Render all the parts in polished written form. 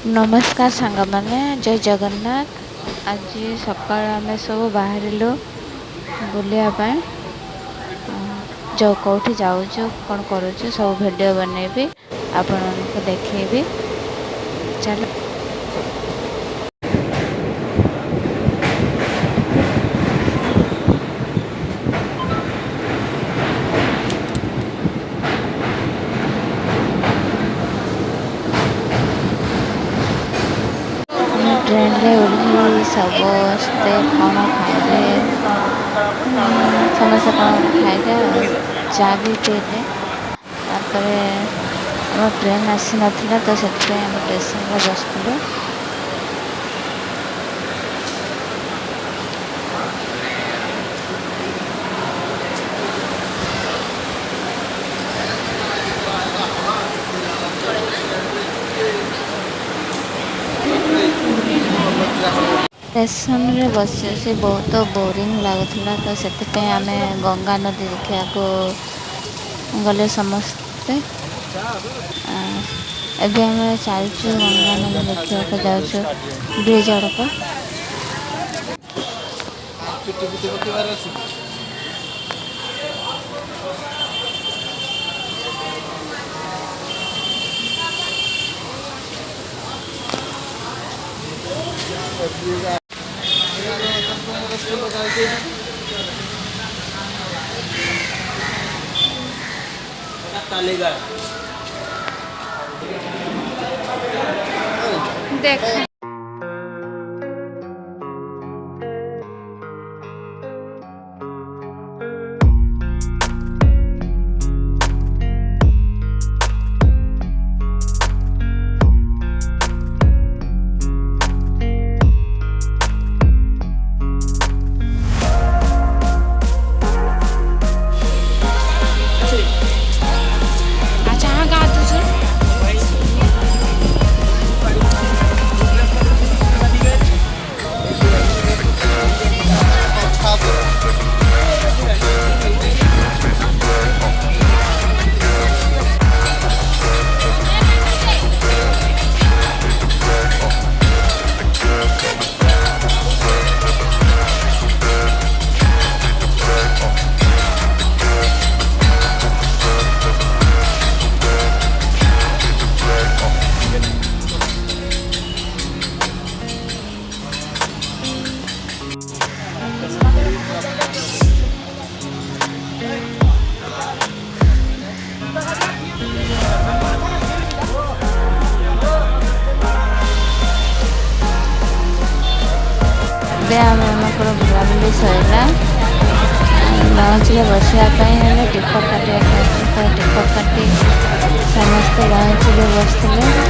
नमस्कार सांग मैंने जय जगन्नाथ। आज सकाल आम सब बाहर बुलायापी जो कौटी जाऊँ कौन करुचु सब वीडियो बनैबी आपण को देखेबी। चल ट्रेन रे ओह्लि समस्ते कौन खाइले समस्ते कौन खाइले चा भी पीले आम ट्रेन आसी नाला तो से स्टेशन में बसलु। स्टेशन रे बसी से बहुत बोरिंग लगुला तो से आम गंगा नदी देखा गले समस्ते एवं आम चलचु गंगा नदी देखा जाऊँ ब्रिज आड़क। देख बुलाबुली सैला लंच रे बसापी टिकट काटा टिकट काटी समस्त लंच रे बसते।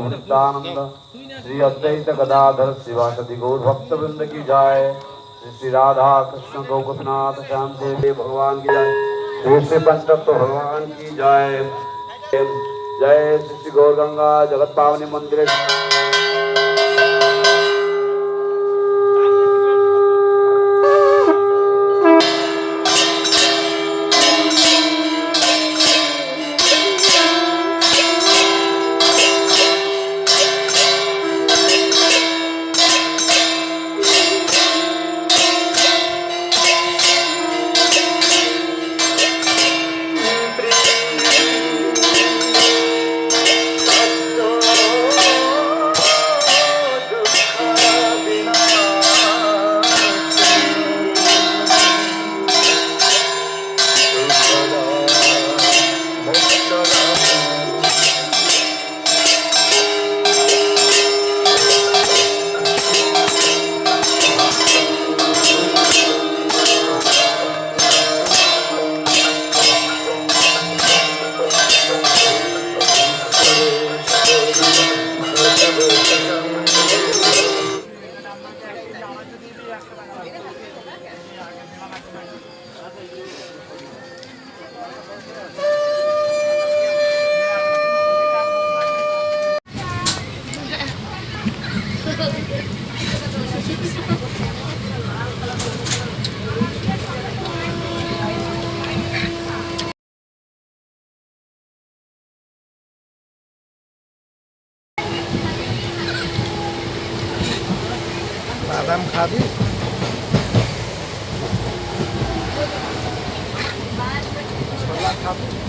नित्यानंद श्री अद्वैत गदाधर शिवासदि गौर भक्त वृंद की जाय। श्री राधा कृष्ण गोकुलनाथ श्याम देव भगवान की जाय। श्री श्री पंचतत्व भगवान की जाय। जय श्री श्री गौर गंगा जगत पावनी मंदिर। बादाम खाबी छोला खाबी।